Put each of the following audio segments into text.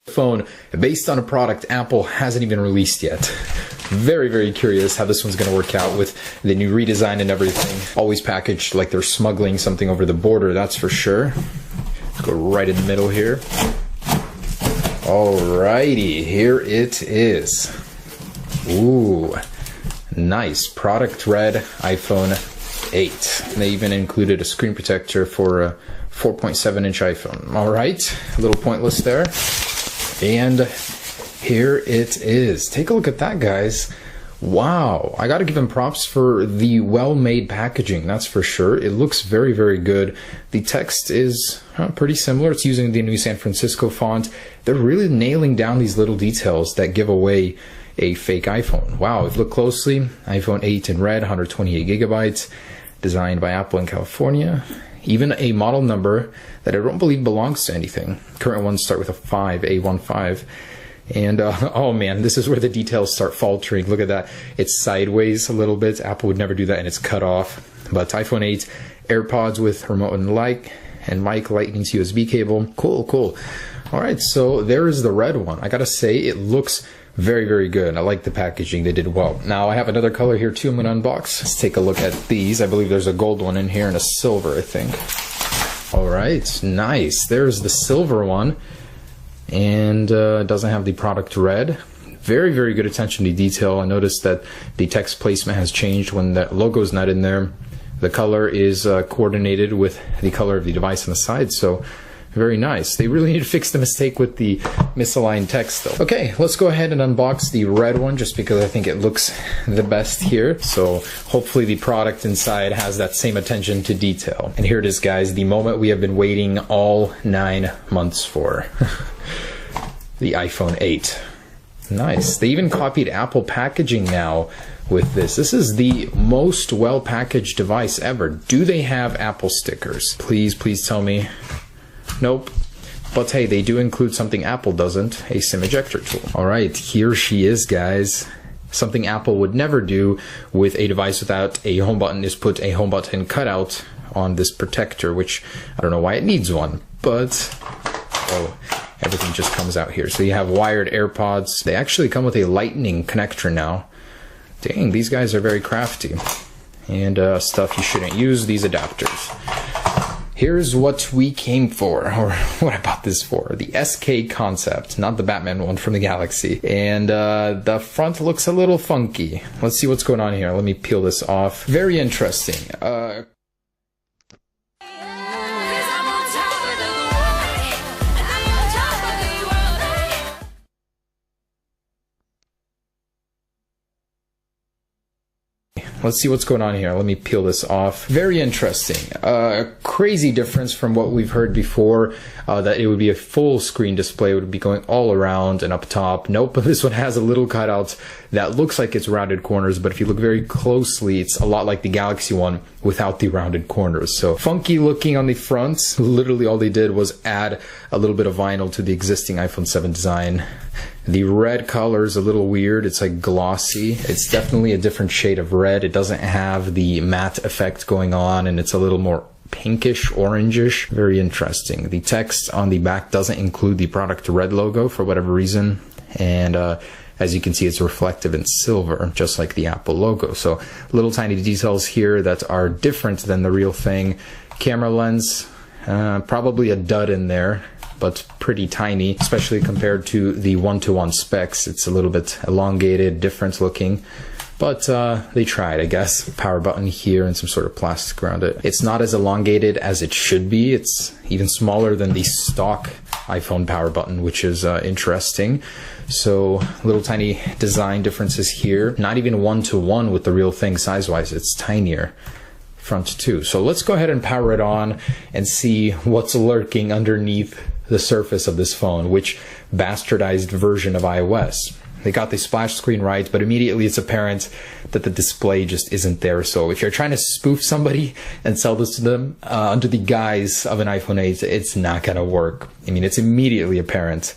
phone based on a product Apple hasn't even released yet. Very, very curious how this one's going to work out with the new redesign and everything. Always packaged like they're smuggling something over the border, that's for sure. Let's go right in the middle here. Alrighty, here it is. Ooh, nice. Product red iPhone 8. They even included a screen protector for a 4.7-inch iPhone. Alright, a little pointless there. And here it is. Take a look at that, guys. Wow, I gotta give them props for the well-made packaging, that's for sure. It looks very, very good. The text is pretty similar. It's using the new San Francisco font. They're really nailing down these little details that give away a fake iPhone. Wow, if you look closely, iPhone 8 in red, 128 gigabytes, designed by Apple in California. Even a model number that I don't believe belongs to anything. Current ones start with a 5, A15. And oh man, this is where the details start faltering. Look at that. It's sideways a little bit. Apple would never do that, and it's cut off. But iPhone 8, AirPods with remote and mic, lightning to USB cable. Cool, cool. All right, so there is the red one. I gotta say, it looks very, very good. I like the packaging. They did well. Now I have another color here too I'm gonna unbox. Let's take a look at these. I believe there's a gold one in here and a silver, I think. All right, nice. There's the silver one. And it doesn't have the product red. Very, very good attention to detail. I noticed that the text placement has changed when that logo's not in there. The color is coordinated with the color of the device on the side, so very nice. They really need to fix the mistake with the misaligned text though. Okay, let's go ahead and unbox the red one just because I think it looks the best here. So hopefully the product inside has that same attention to detail. And here it is, guys, the moment we have been waiting all 9 months for. The iPhone 8. Nice. They even copied Apple packaging now with this. This is the most well-packaged device ever. Do they have Apple stickers? Please, please tell me. Nope. But hey, they do include something Apple doesn't, a SIM ejector tool. Alright, here she is, guys. Something Apple would never do with a device without a home button is put a home button cutout on this protector, which I don't know why it needs one, but oh, everything just comes out here. So you have wired AirPods. They actually come with a lightning connector now. Dang, these guys are very crafty. And stuff you shouldn't use, these adapters. Here's what we came for, or what I bought this for. The SK Concept, not the Batman one from the Galaxy. And the front looks a little funky. Let's see what's going on here. Let me peel this off. Very interesting. Let's see what's going on here. Let me peel this off. Very interesting. Crazy difference from what we've heard before, that it would be a full screen display. It would be going all around and up top. Nope, this one has a little cutout that looks like it's rounded corners, but if you look very closely, it's a lot like the Galaxy one without the rounded corners. So funky looking on the front. Literally all they did was add a little bit of vinyl to the existing iPhone 7 design. The red color is a little weird. It's like glossy. It's definitely a different shade of red. It doesn't have the matte effect going on, and it's a little more pinkish, orangish. Very interesting. The text on the back doesn't include the product red logo for whatever reason. And as you can see, it's reflective in silver, just like the Apple logo. So little tiny details here that are different than the real thing. Camera lens, probably a dud in there, but pretty tiny, especially compared to the one-to-one specs. It's a little bit elongated, different looking, but they tried, I guess. Power button here and some sort of plastic around it. It's not as elongated as it should be. It's even smaller than the stock iPhone power button, which is interesting. So little tiny design differences here. Not even one-to-one with the real thing size-wise. It's tinier. Front too. So let's go ahead and power it on and see what's lurking underneath the surface of this phone, which bastardized version of iOS. They got the splash screen right, but immediately it's apparent that the display just isn't there. So if you're trying to spoof somebody and sell this to them under the guise of an iPhone 8, it's not gonna work. I mean, it's immediately apparent.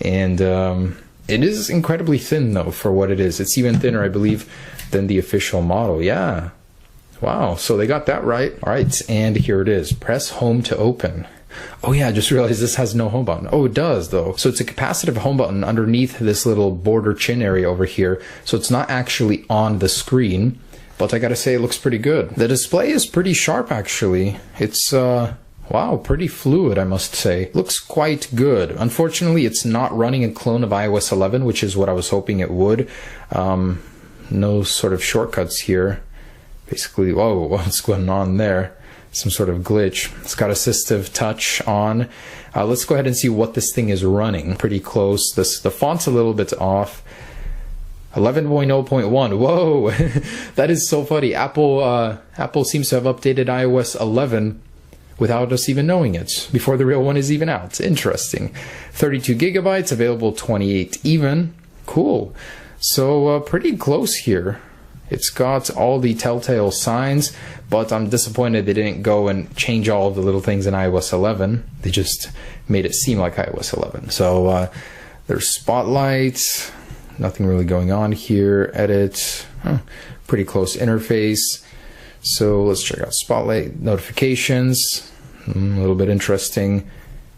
And it is incredibly thin though for what it is. It's even thinner, I believe, than the official model. Yeah. Wow, so they got that right. All right, and here it is. Press home to open. Oh yeah, I just realized this has no home button. Oh, it does though. So it's a capacitive home button underneath this little border chin area over here. So it's not actually on the screen, but I gotta say it looks pretty good. The display is pretty sharp actually. It's wow, pretty fluid, I must say. Looks quite good. Unfortunately, it's not running a clone of iOS 11, which is what I was hoping it would. No sort of shortcuts here. Basically, whoa, what's going on there? Some sort of glitch. It's got assistive touch on. Let's go ahead and see what this thing is running. Pretty close. The font's a little bit off. 11.0.1. Whoa, that is so funny. Apple seems to have updated iOS 11 without us even knowing it, before the real one is even out. Interesting. 32 gigabytes, available 28 even. Cool. So pretty close here. It's got all the telltale signs, but I'm disappointed they didn't go and change all of the little things in iOS 11. They just made it seem like iOS 11. So there's Spotlight, nothing really going on here. Edit, pretty close interface. So let's check out Spotlight, notifications, a little bit interesting.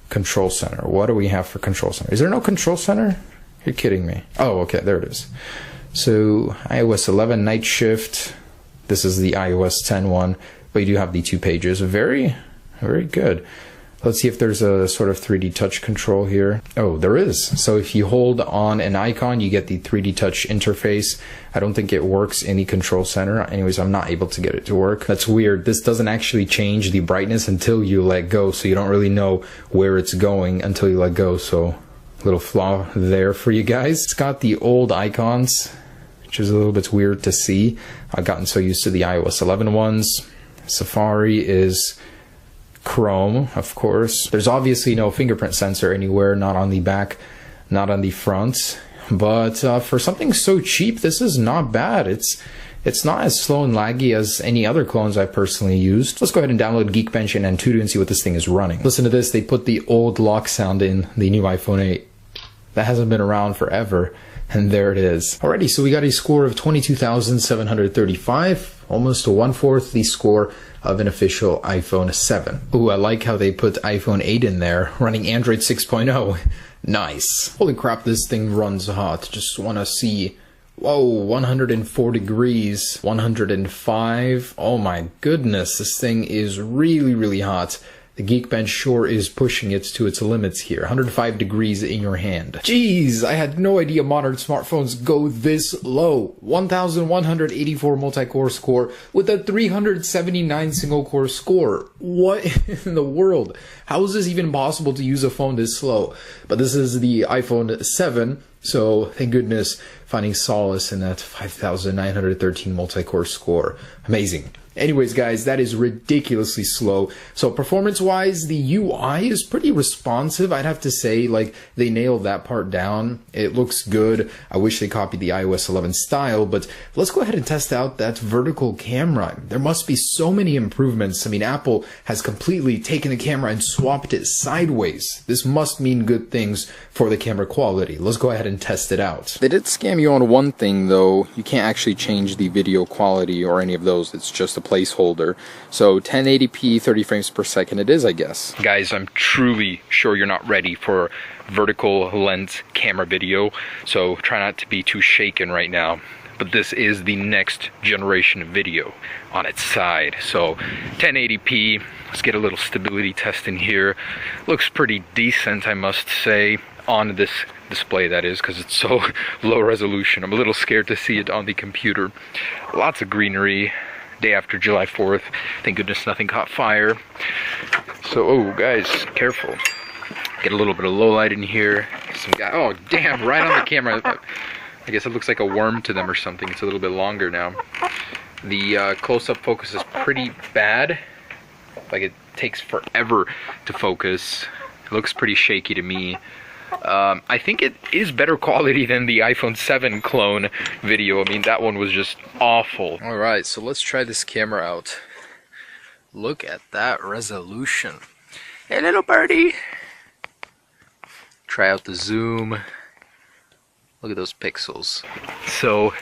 Control Center, what do we have for Control Center? Is there no Control Center? You're kidding me. Oh, okay, there it is. So iOS 11 Night Shift, this is the iOS 10 one, but you do have the 2 pages. Very, very good. Let's see if there's a sort of 3D touch control here. Oh, there is. So if you hold on an icon, you get the 3D touch interface. I don't think it works in the Control Center. Anyways, I'm not able to get it to work. That's weird. This doesn't actually change the brightness until you let go, so you don't really know where it's going until you let go. So little flaw there for you guys. It's got the old icons, which is a little bit weird to see. I've gotten so used to the iOS 11 ones. Safari is Chrome, of course. There's obviously no fingerprint sensor anywhere, not on the back, not on the front. But for something so cheap, this is not bad. It's not as slow and laggy as any other clones I've personally used. Let's go ahead and download Geekbench and Antutu and see what this thing is running. Listen to this, they put the old lock sound in the new iPhone 8. That hasn't been around forever, and there it is. Alrighty, so we got a score of 22,735, almost to 1/4 the score of an official iPhone 7. Ooh, I like how they put iPhone 8 in there, running Android 6.0. Nice. Holy crap, this thing runs hot. Just want to see. Whoa, 104 degrees, 105. Oh my goodness, this thing is really, really hot. The Geekbench sure is pushing it to its limits here. 105 degrees in your hand. Jeez, I had no idea modern smartphones go this low. 1,184 multi-core score with a 379 single-core score. What in the world? How is this even possible to use a phone this slow? But this is the iPhone 7, so thank goodness finding solace in that 5,913 multi-core score. Amazing. Anyways, guys, that is ridiculously slow. So performance-wise, the UI is pretty responsive. I'd have to say, like, they nailed that part down. It looks good. I wish they copied the iOS 11 style, but let's go ahead and test out that vertical camera. There must be so many improvements. I mean, Apple has completely taken the camera and swapped it sideways. This must mean good things for the camera quality. Let's go ahead and test it out. They did scam you on one thing, though. You can't actually change the video quality or any of those. It's just a placeholder. So 1080p 30 frames per second it is, I guess. Guys, I'm truly sure you're not ready for vertical lens camera video, so try not to be too shaken right now. But this is the next generation of video on its side. So 1080p, let's get a little stability test in here. Looks pretty decent, I must say, on this display, that is, because it's so low resolution. I'm a little scared to see it on the computer. Lots of greenery. Day after July 4th. Thank goodness nothing caught fire. So, oh guys, careful. Get a little bit of low light in here. Some guy, oh damn, right on the camera. I guess it looks like a worm to them or something. It's a little bit longer now. The close-up focus is pretty bad. Like, it takes forever to focus. It looks pretty shaky to me. I think it is better quality than the iPhone 7 clone video. I mean, that one was just awful. Alright, so let's try this camera out. Look at that resolution. Hey, little birdie! Try out the zoom. Look at those pixels. So,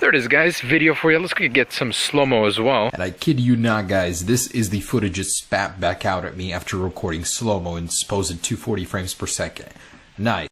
there it is, guys. Video for you. Let's get some slow-mo as well. And I kid you not, guys. This is the footage it spat back out at me after recording slow-mo in supposed 240 frames per second. Nice.